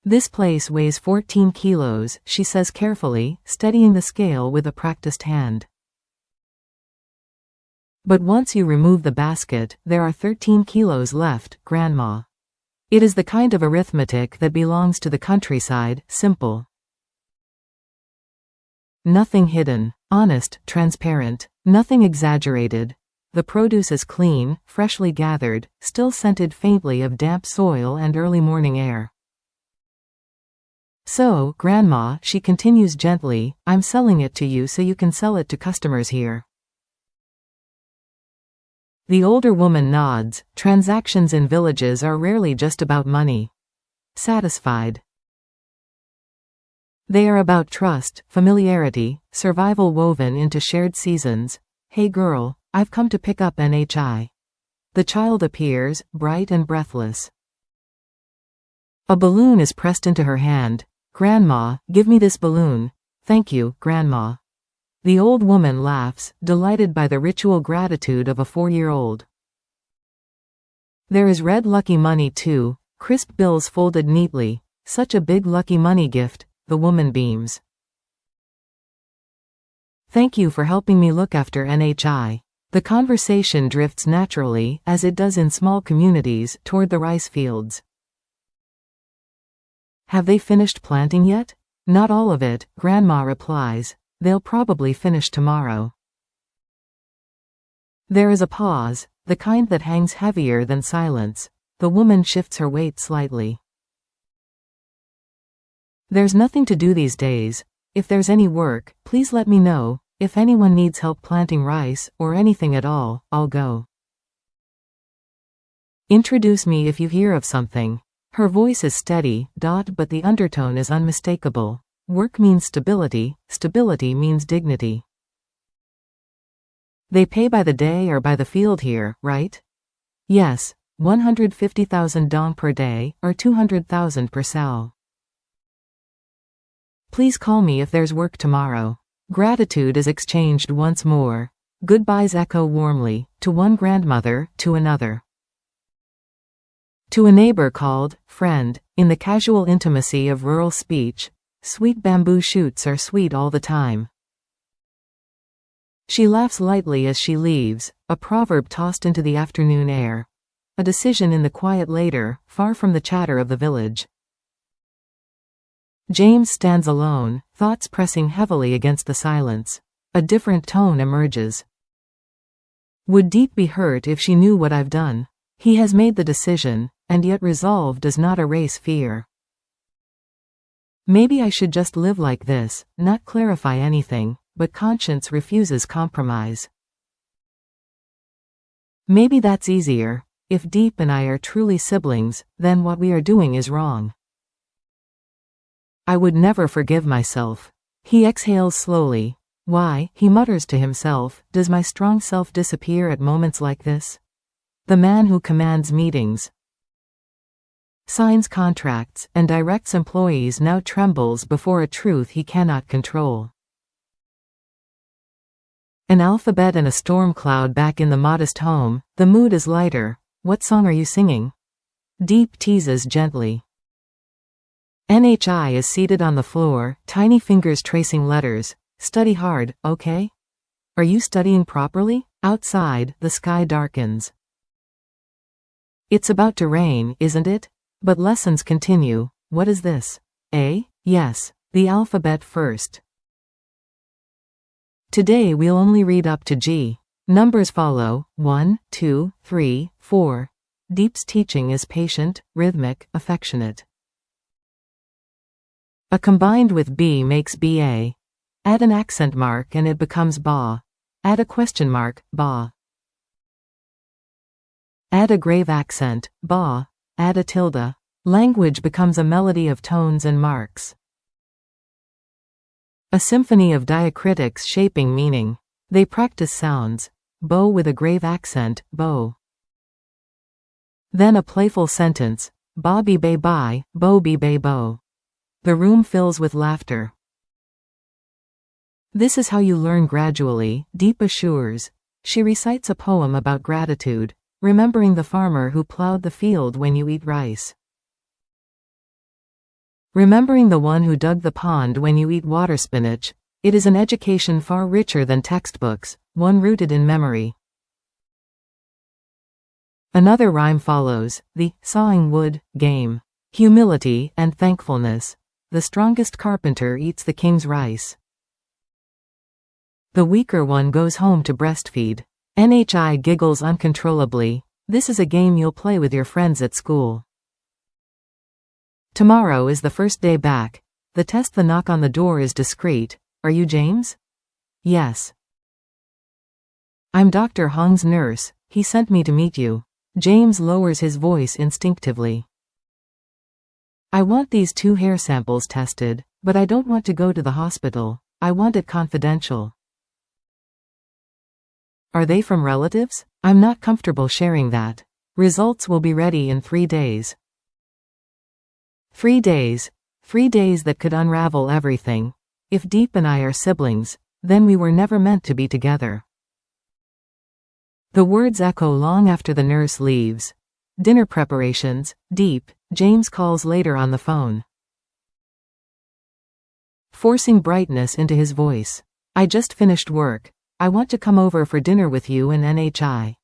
This place weighs 14 kilos, she says carefully, steadying the scale with a practiced hand. But once you remove the basket, there are 13 kilos left, Grandma. It is the kind of arithmetic that belongs to the countryside, simple. Nothing hidden, honest, transparent, nothing exaggerated. The produce is clean, freshly gathered, still scented faintly of damp soil and early morning air. So, Grandma, she continues gently, I'm selling it to you so you can sell it to customers here. The older woman nods. Transactions in villages are rarely just about money. Satisfied. They are about trust, familiarity, survival woven into shared seasons. Hey girl, I've come to pick up NHI. The child appears, bright and breathless. A balloon is pressed into her hand. Grandma, give me this balloon. Thank you, Grandma. The old woman laughs, delighted by the ritual gratitude of a 4-year-old. There is red lucky money too, crisp bills folded neatly. Such a big lucky money gift, the woman beams. Thank you for helping me look after NHI. The conversation drifts naturally, as it does in small communities, toward the rice fields. Have they finished planting yet? Not all of it, Grandma replies. They'll probably finish tomorrow. There is a pause, the kind that hangs heavier than silence. The woman shifts her weight slightly. There's nothing to do these days. If there's any work, please let me know. If anyone needs help planting rice, or anything at all, I'll go. Introduce me if you hear of something. Her voice is steady, but the undertone is unmistakable. Work means stability, stability means dignity. They pay by the day or by the field here, right? Yes, 150,000 dong per day, or 200,000 per sao. Please call me if there's work tomorrow. Gratitude is exchanged once more. Goodbyes echo warmly, to one grandmother, to another. To a neighbor called, friend, in the casual intimacy of rural speech. Sweet bamboo shoots are sweet all the time. She laughs lightly as she leaves, a proverb tossed into the afternoon air. A decision in the quiet later, far from the chatter of the village. James stands alone, thoughts pressing heavily against the silence. A different tone emerges. Would Deep be hurt if she knew what I've done? He has made the decision, and yet resolve does not erase fear. Maybe I should just live like this, not clarify anything, but conscience refuses compromise. Maybe that's easier. If Deep and I are truly siblings, then what we are doing is wrong. I would never forgive myself. He exhales slowly. Why, he mutters to himself, does my strong self disappear at moments like this? The man who commands meetings, signs contracts, and directs employees now trembles before a truth he cannot control. An alphabet and a storm cloud back in the modest home, the mood is lighter. What song are you singing? Deep teases gently. NHI is seated on the floor, tiny fingers tracing letters. Study hard, okay? Are you studying properly? Outside, the sky darkens. It's about to rain, isn't it? But lessons continue. What is this? A? Yes, the alphabet first. Today we'll only read up to G. Numbers follow, 1, 2, 3, 4. Deep's teaching is patient, rhythmic, affectionate. A combined with B makes BA. Add an accent mark and it becomes ba. Add a question mark, ba. Add a grave accent, ba. Add a tilde. Language becomes a melody of tones and marks. A symphony of diacritics shaping meaning. They practice sounds. Bo with a grave accent, bo. Then a playful sentence. Ba be bay bye, bo be bay bo. The room fills with laughter. This is how you learn gradually, Deep assures. She recites a poem about gratitude, remembering the farmer who plowed the field when you eat rice. Remembering the one who dug the pond when you eat water spinach, it is an education far richer than textbooks, one rooted in memory. Another rhyme follows, the sawing wood game. Humility and thankfulness. The strongest carpenter eats the king's rice. The weaker one goes home to breastfeed. NHI giggles uncontrollably. This is a game you'll play with your friends at school. Tomorrow is the first day back. The test. The knock on the door is discreet. Are you James? Yes. I'm Dr. Hong's nurse. He sent me to meet you. James lowers his voice instinctively. I want these 2 hair samples tested, but I don't want to go to the hospital. I want it confidential. Are they from relatives? I'm not comfortable sharing that. Results will be ready in 3 days. 3 days. 3 days that could unravel everything. If Deep and I are siblings, then we were never meant to be together. The words echo long after the nurse leaves. Dinner preparations. Deep, James calls later on the phone, forcing brightness into his voice. I just finished work. I want to come over for dinner with you and NHI.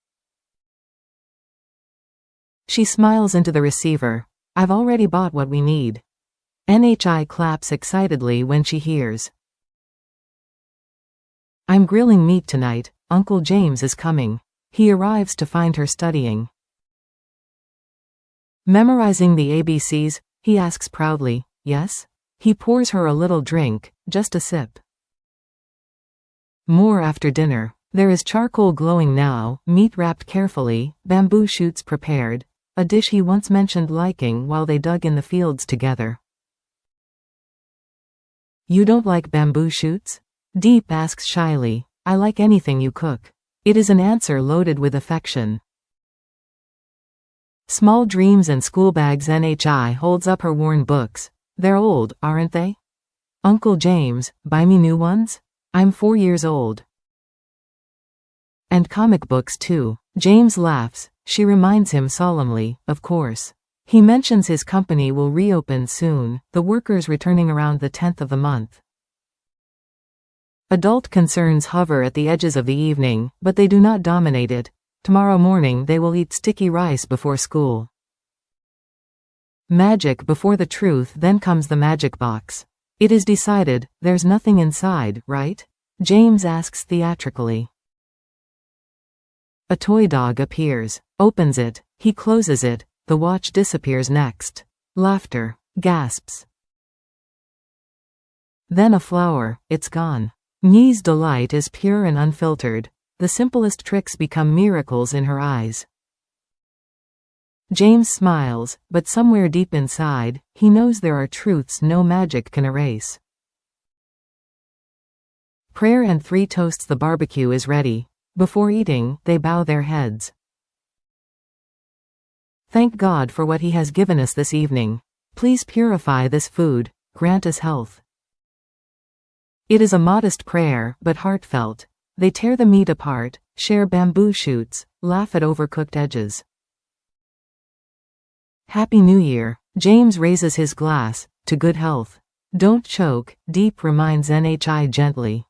She smiles into the receiver. I've already bought what we need. NHI claps excitedly when she hears. I'm grilling meat tonight. Uncle James is coming. He arrives to find her studying. Memorizing the ABCs, he asks proudly, yes? He pours her a little drink, just a sip. More after dinner. There is charcoal glowing now, meat wrapped carefully, bamboo shoots prepared, a dish he once mentioned liking while they dug in the fields together. You don't like bamboo shoots? Deep asks shyly. I like anything you cook. It is an answer loaded with affection. Small dreams and school bags. NHI holds up her worn books. They're old, aren't they? Uncle James, buy me new ones? I'm 4 years old. And comic books too. James laughs. She reminds him solemnly, of course. He mentions his company will reopen soon, the workers returning around the 10th of the month. Adult concerns hover at the edges of the evening, but they do not dominate it. Tomorrow morning they will eat sticky rice before school. Magic before the truth. Then comes the magic box. It is decided, there's nothing inside, right? James asks theatrically. A toy dog appears, opens it, he closes it, the watch disappears next. Laughter, gasps. Then a flower, it's gone. Nyi's delight is pure and unfiltered. The simplest tricks become miracles in her eyes. James smiles, but somewhere deep inside, he knows there are truths no magic can erase. Prayer and 3 toasts. The barbecue is ready. Before eating, they bow their heads. Thank God for what He has given us this evening. Please purify this food, grant us health. It is a modest prayer, but heartfelt. They tear the meat apart, share bamboo shoots, laugh at overcooked edges. Happy New Year. James raises his glass, to good health. Don't choke, Deep reminds NHI gently.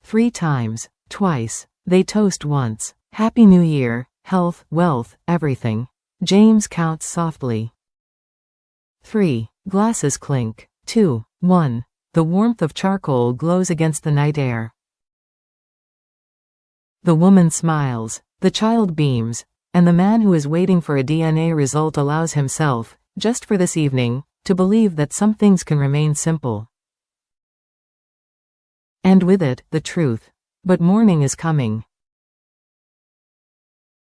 3 times, twice. They toast once. Happy New Year, health, wealth, everything. James counts softly. 3. Glasses clink. 2. 1. The warmth of charcoal glows against the night air. The woman smiles, the child beams, and the man who is waiting for a DNA result allows himself, just for this evening, to believe that some things can remain simple. And with it, the truth. But morning is coming.